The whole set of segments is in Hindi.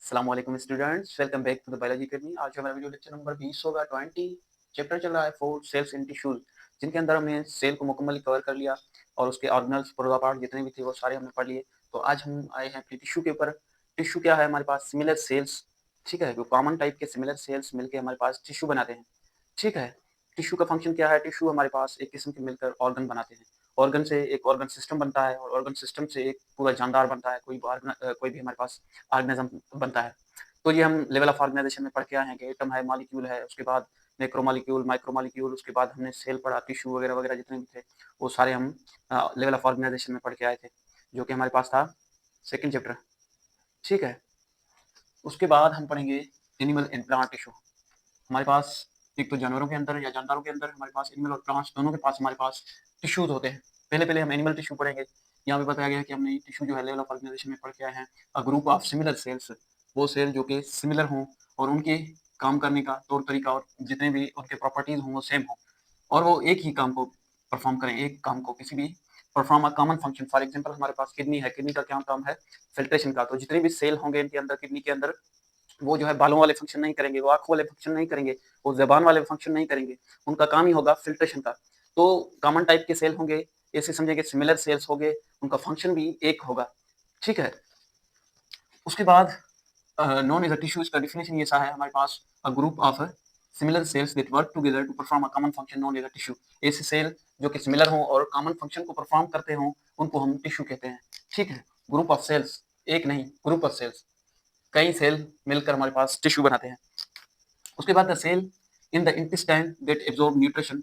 अस्सलाम वालेकुम students, welcome back to the biology academy. आज हमारा वीडियो लेक्चर नंबर 20 होगा। 20 चैप्टर चल रहा है 4 सेल्स इन टिश्यूज, जिनके अंदर हमने सेल को मुकम्मल कवर कर लिया और उसके ऑर्गेनल्स पुर्जा पार्ट जितने भी थे वो सारे हमने पढ़ लिए। तो आज हम आए हैं अपने टिश्यू के ऊपर। टिश्यू क्या है? हमारे पास सिमिलर सेल्स, ठीक है, जो कॉमन टाइप के सिमिलर सेल्स मिलकर हमारे पास टिश्यू बनाते हैं, ठीक है। टिश्यू का फंक्शन क्या है? टिश्यू हमारे पास एक किस्म के मिलकर ऑर्गन बनाते हैं। ऑर्गन से एक ऑर्गन सिस्टम बनता है और ऑर्गन सिस्टम से एक पूरा जानदार बनता है, कोई भी हमारे पास ऑर्गेनिज्म बनता है। तो ये हम लेवल ऑफ ऑर्गेनाइजेशन में पढ़ के आए हैं कि एटम है, मॉलिक्यूल है, उसके बाद मैक्रोमॉलिक्यूल, माइक्रोमॉलिक्यूल, उसके बाद हमने सेल पढ़ा, टिश्यू वगैरह वगैरह जितने भी थे वो सारे हम लेवल ऑफ ऑर्गेनाइजेशन में पढ़ के आए थे, जो कि हमारे पास था सेकंड चैप्टर, ठीक है। उसके बाद हम पढ़ेंगे एनिमल एंड प्लांट टिश्यू। हमारे पास एक तो जानवरों के अंदर या जानदारों के अंदर हमारे पास एनिमल और प्लांट्स दोनों के पास हमारे पास टिश्यूज होते हैं। पहले हम एनिमल टिश्यू पढ़ेंगे। यहाँ पे बताया गया है कि हमने टिश्यू जो है लेवल ऑफ ऑर्गेनाइजेशन में पढ़ के आए हैं। अ ग्रुप ऑफ सिमिलर सेल्स, वो सेल जो कि सिमिलर हों और उनके काम करने का तौर तरीका और जितने भी उनके प्रॉपर्टीज हों वो सेम हों और वो एक ही काम को परफॉर्म करें, एक काम को किसी भी perform a common function. For example हमारे पास किडनी है, किडनी का क्या काम है? फिल्ट्रेशन का। तो जितने भी सेल होंगे इनके अंदर, किडनी के अंदर, वो जो है बालों वाले फंक्शन नहीं करेंगे, वो आँख वाले फंक्शन नहीं करेंगे, वो ज़बान वाले फंक्शन नहीं करेंगे, उनका काम ही होगा फ़िल्ट्रेशन का। तो कॉमन टाइप के सेल होंगे, ऐसे समझिए कि सिमिलर सेल्स होंगे, उनका फंक्शन भी एक होगा, ठीक है। उसके बाद नॉन एज अ टिश्यू, इसका डेफिनेशन ये सा है हमारे पास, a group of similar cells that work together to perform a common function known as a tissue. ऐसे सेल जो कि सिमिलर हों और कॉमन फंक्शन को परफॉर्म करते हों, उनको हम टिश्यू कहते हैं, ठीक है। ग्रुप ऑफ सेल्स, एक नहीं, ग्रुप ऑफ सेल्स, कई सेल मिलकर हमारे पास टिश्यू बनाते हैं। उसके बाद the cell in the intestine that absorb nutrition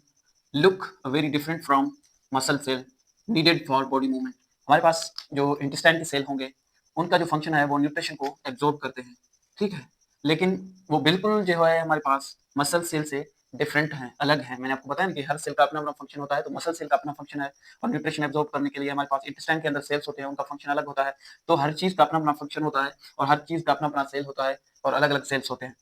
look very different from muscle cell needed for body movement. हमारे पास जो इंटेस्टाइन के सेल होंगे उनका जो फंक्शन है वो न्यूट्रिशन को एब्जॉर्ब करते हैं, ठीक है। लेकिन वो बिल्कुल जो है हमारे पास मसल सेल से डिफरेंट हैं, अलग हैं। मैंने आपको बताया ना कि हर सेल का अपना अपना फंक्शन होता है, तो मसल सेल का अपना फंक्शन है और न्यूट्रिशन एब्जॉर्ब करने के लिए हमारे पास इंटेस्टाइन के अंदर सेल्स होते हैं, उनका फंक्शन अलग होता है। तो हर चीज़ का अपना अपना फंक्शन होता है और हर चीज़ का अपना अपना सेल होता है और अलग अलग सेल्स होते हैं।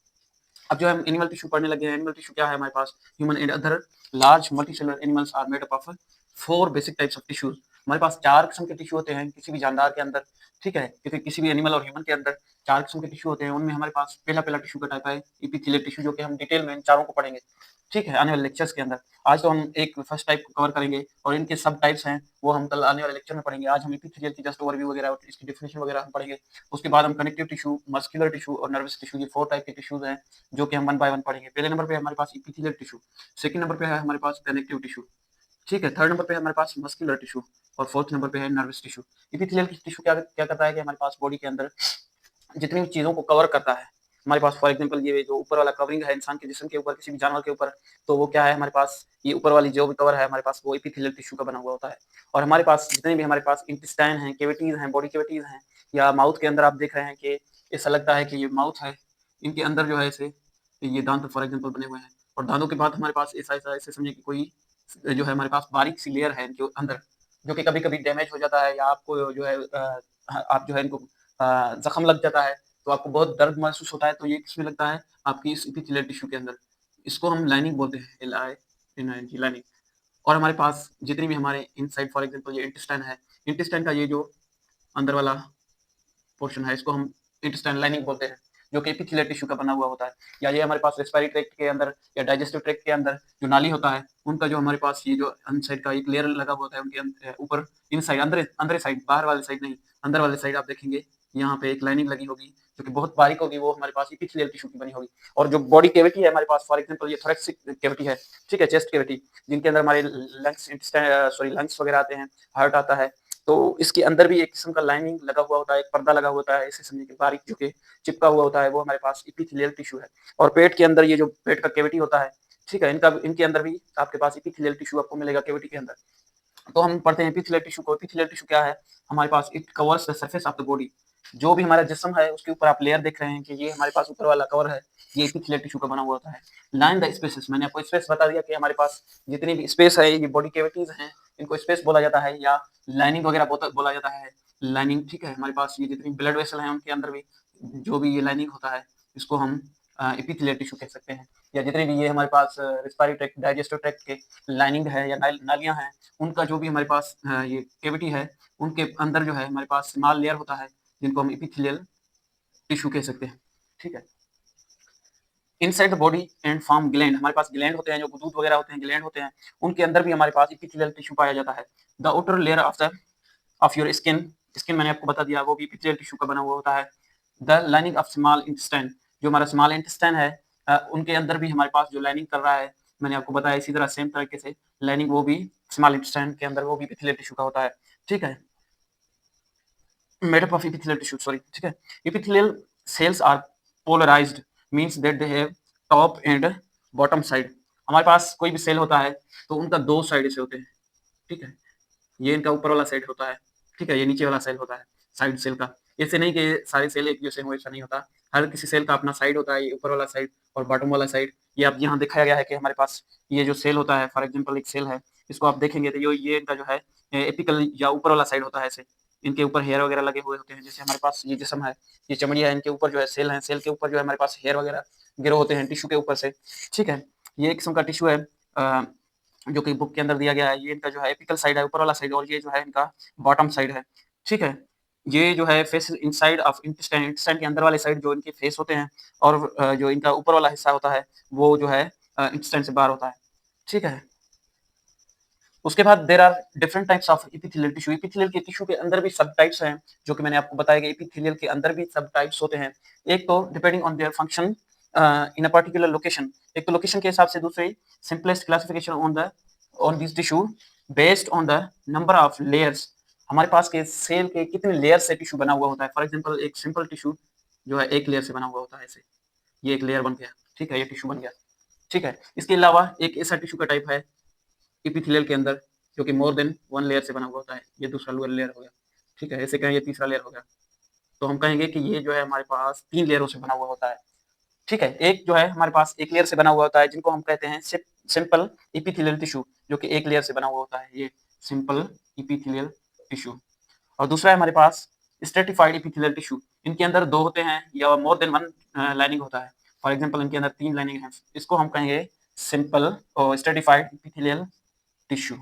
अब जो हम एनिमल टिश्यू पढ़ने लगे हैं, एनिमल टिश्यू क्या है हमारे पास? Human and other large multicellular animals are made up of 4 basic types of tissues. हमारे पास 4 किस्म के टिश्यू होते हैं किसी भी जानदार के अंदर, ठीक है। किसी भी एनिमल और ह्यूमन के अंदर 4 किस्म के टिश्यू होते हैं। उनमें हमारे पास पहला टिश्यू का टाइप है एपिथेलियल टिश्यू, जो कि हम डिटेल में इन चारों को पढ़ेंगे, ठीक है, आने वाले लेक्चर्स के अंदर। आज तो हम एक फर्स्ट टाइप को कवर करेंगे और इनके सब टाइप्स हैं वो हम कल आने वाले लेक्चर में पढ़ेंगे। आज हम एपिथेलियल की जस्ट ओवरव्यू वगैरह और इसकी डेफिनेशन वगैरह हम पढ़ेंगे। उसके बाद हम कनेक्टिव टिश्यू, मस्कुलर टिश्यू और नर्वस टिश्यू, ये 4 टाइप के टिश्यूज हैं जो कि हम वन बाय वन पढ़ेंगे। पहले नंबर पे हमारे पास एपिथेलियल टिश्यू, सेकंड नंबर पे है हमारे पास कनेक्टिव टिश्यू, ठीक है, थर्ड नंबर पे है हमारे पास मस्कुलर टिश्यू और फोर्थ नंबर पे है नर्वस टिश्यू। एपिथेलियल टिश्यू क्या क्या करता है कि हमारे पास बॉडी के अंदर जितनी भी चीज़ों को कवर करता है। हमारे पास फॉर एग्जांपल ये जो ऊपर वाला कवरिंग है इंसान के जिस्म के ऊपर, किसी भी जानवर के ऊपर, तो वो क्या है हमारे पास, ये ऊपर वाली जो भी कवर है हमारे पास वो एपिथेलियल टिश्यू का बना हुआ होता है। और हमारे पास जितने भी हमारे पास इंटेस्टाइन हैं, कैविटीज़ हैं, बॉडी कैविटीज़ हैं, या माउथ के अंदर आप देख रहे हैं कि ऐसा लगता है कि ये माउथ है, इनके अंदर जो है ऐसे ये दांत फॉर एग्जांपल बने हुए हैं और दांतों के बाद हमारे पास ऐसा ऐसे समझिए कि कोई जो है हमारे पास बारीक सी लेयर है इनके अंदर, जो कि कभी-कभी डैमेज हो जाता है या आपको जो है आप जो है इनको ज़ख्म लग जाता है तो आपको बहुत दर्द महसूस होता है, तो ये किसमें लगता है? आपकी इस एपिथेलियल टिश्यू के अंदर। इसको हम लाइनिंग बोलते हैं, LINING, लाइनिंग। और हमारे पास जितनी भी हमारे इनसाइड फॉर एग्जांपल ये इंटेस्टाइन है, इंटेस्टाइन का ये जो अंदर वाला पोर्शन है इसको हम इंटेस्टाइन लाइनिंग बोलते हैं, जो कि एपिथेलियल टिश्यू का बना हुआ होता है। या ये हमारे पास रेस्पिरेटरी ट्रैक्ट के अंदर या डाइजेस्टिव ट्रैक्ट के अंदर जो नाली होता है, उनका जो हमारे पास ये जो अनसाइड का एक लेयर लगा हुआ होता है उनके ऊपर, इनसाइड, अंदर साइड, बाहर वाले साइड नहीं, अंदर वाले साइड आप देखेंगे यहाँ पे एक लाइनिंग लगी होगी जो कि बहुत बारीक होगी, वो हमारे पास एपिथेलियल टिश्यू की बनी होगी। और जो बॉडी कैविटी है हमारे पास, फॉर एग्जांपल ये थोरैसिक कैविटी है, ठीक है, चेस्ट कैविटी, जिनके अंदर हमारे लंग्स वगैरह आते हैं, हार्ट आता है, तो इसके अंदर भी एक किस्म का लाइनिंग लगा हुआ होता है, एक पर्दा लगा होता है, ऐसे समझिए कि बारीक जो कि चिपका हुआ होता है, वो हमारे पास एपिथेलियल टिश्यू है। और पेट के अंदर ये जो पेट का कैविटी होता है, ठीक है, इनके अंदर भी आपके पास एपिथेलियल टिश्यू आपको मिलेगा कैविटी के अंदर। तो हम पढ़ते हैं एपिथेलियल टिश्यू को। एपिथेलियल टिश्यू क्या है हमारे पास? It covers the surface of the body. जो भी हमारा जिस्म है उसके ऊपर आप लेयर देख रहे हैं कि ये हमारे पास ऊपर वाला कवर है, ये एपिथेलियल टिश्यू का बना हुआ होता है। लाइन द स्पेसेस, मैंने आपको स्पेस बता दिया कि हमारे पास जितनी भी स्पेस है, ये बॉडी कैविटीज हैं, इनको स्पेस बोला जाता है या लाइनिंग वगैरह बोला जाता है, लाइनिंग, ठीक है। हमारे पास ये जितनी ब्लड वेसल हैं उनके अंदर भी जो भी ये लाइनिंग होता है, इसको हम एपिथेलियल टिश्यू कह सकते हैं। या जितने भी ये हमारे पास रेस्पिरेटरी ट्रैक्ट, डाइजेस्टिव ट्रैक्ट के लाइनिंग है या नालियाँ हैं, उनका जो भी हमारे पास ये कैविटी है, उनके अंदर जो है हमारे पास स्मॉल लेयर होता है, जिनको हम एपिथेलियल टिश्यू कह सकते हैं, ठीक है। Inside the body and form gland, हमारे पास ग्लैंड होते हैं, जो दूध वगैरह होते हैं, ग्लैंड होते हैं, उनके अंदर भी हमारे पास एपिथेलियल टिश्यू पाया जाता है। The outer layer of your skin, skin मैंने आपको बता दिया, वो भी एपिथेलियल टिश्यू का बना हुआ होता है। The lining of small intestine, जो हमारा स्मॉल इंटेस्टाइन है, उनके अंदर भी हमारे पास जो लाइनिंग कर रहा है, मैंने आपको बताया इसी तरह सेम तरीके से लाइनिंग वो भी स्मॉल इंटेस्टाइन के अंदर वो भी एपिथेलियल टिश्यू का होता है, ठीक है। Made up of epithelial tissue, sorry, ठीक है। Epithelial cells are polarized, means that they have top and bottom side। हमारे पास कोई भी सेल होता है तो उनका दो साइड से होते हैं, ठीक है। ये इनका ऊपर वाला साइड होता है, ठीक है, ये नीचे वाला सेल होता है साइड सेल का। ऐसे नहीं कि सारे सेल एक जैसे हो, ऐसा नहीं होता। हर किसी सेल का अपना साइड होता है, ये ऊपर वाला साइड और बॉटम वाला साइड। ये अब यहाँ दिखाया गया है कि हमारे पास ये जो सेल होता है, फॉर एग्जांपल एक सेल है, इसको आप देखेंगे तो ये इनका जो है एपिकल या ऊपर वाला साइड होता है ऐसे। इनके ऊपर हेयर वगैरह लगे हुए होते हैं, जैसे हमारे पास ये जिस्म है, ये चमड़ी है, इनके ऊपर जो है सेल है, सेल के ऊपर जो है हमारे पास हेयर वगैरह गिरे होते हैं टिश्यू के ऊपर से, ठीक है। ये एक किस्म का टिश्यू है जो कि बुक के अंदर दिया गया है। ये इनका जो है एपिकल साइड है, ऊपर वाला साइड, और ये जो है इनका बॉटम साइड है, ठीक है। ये जो है face inside of intestine, intestine के अंदर वाले साइड जो इनके फेस होते हैं, और जो इनका ऊपर वाला हिस्सा होता है वो जो है इंटेस्टाइन से बाहर होता है, ठीक है। उसके बाद there are different types of epithelial tissue. Epithelial के टिश्यू के अंदर भी सब टाइप्स हैं, जो कि मैंने आपको बताया कि एपिथेलियल के अंदर भी सब टाइप्स होते हैं। एक तो depending on their function in a particular location, एक तो लोकेशन के हिसाब से, दूसरी simplest classification on this tissue based on the number of layers. हमारे पास के सेल के कितने लेयर से टिश्यू बना हुआ होता है। फॉर एग्जांपल एक सिंपल टिश्यू जो है एक लेयर से बना हुआ होता है ऐसे, ये एक लेयर बन गया, ठीक है, ये टिश्यू बन गया, ठीक है। इसके अलावा एक ऐसा टिश्यू का टाइप है एपिथेलियल के अंदर जो कि मोर देन वन लेयर से बना हुआ होता है, ये दूसरा लोअर लेयर हो गया, ठीक है। ऐसे कहें ये तीसरा लेयर हो गया, तो हम कहेंगे कि ये जो है हमारे पास 3 लेयरों से बना हुआ होता है, ठीक है। एक जो है हमारे पास एक लेयर से बना हुआ होता है, जिनको हम कहते हैं सिंपल एपिथेलियल टिश्यू, जो कि एक लेयर से बना हुआ होता है, ये सिंपल एपिथेलियल टिश्यू। और दूसरा है हमारे पास स्ट्रेटिफाइड एपिथेलियल टिश्यू, इनके अंदर 2 होते हैं या मोर देन 1 लाइनिंग होता है। फॉर एग्जांपल इनके अंदर 3 लाइनिंग है, इसको हम कहेंगे सिंपल और स्ट्रेटिफाइड एपिथेलियल टिश्यू,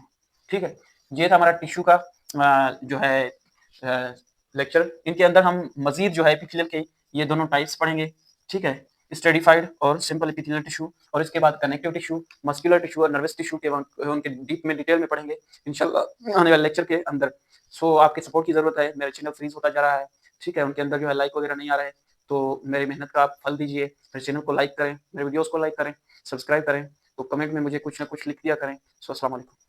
ठीक है। ये था हमारा टिश्यू का जो है लेक्चर। इनके अंदर हम मजीद जो है एपिथेलियल के ये दोनों टाइप्स पढ़ेंगे, ठीक है, स्ट्रेटिफाइड और सिंपल एपिथेलियल टिश्यू, और इसके बाद कनेक्टिव टिश्यू, मस्कुलर टिश्यू और नर्वस टिश्यू के उनके डीप में डिटेल में पढ़ेंगे इंशाल्लाह आने वाले लेक्चर के अंदर। सो आपके सपोर्ट की जरूरत है, मेरा चैनल फ्रीज होता जा रहा है, ठीक है, उनके अंदर जो है लाइक वगैरह नहीं आ रहा है, तो मेरी मेहनत का आप फल दीजिए, मेरे चैनल को लाइक करें, मेरे वीडियोस को लाइक करें, सब्सक्राइब करें, तो कमेंट में मुझे कुछ ना कुछ लिख दिया करें। सो अस्सलाम वालेकुम।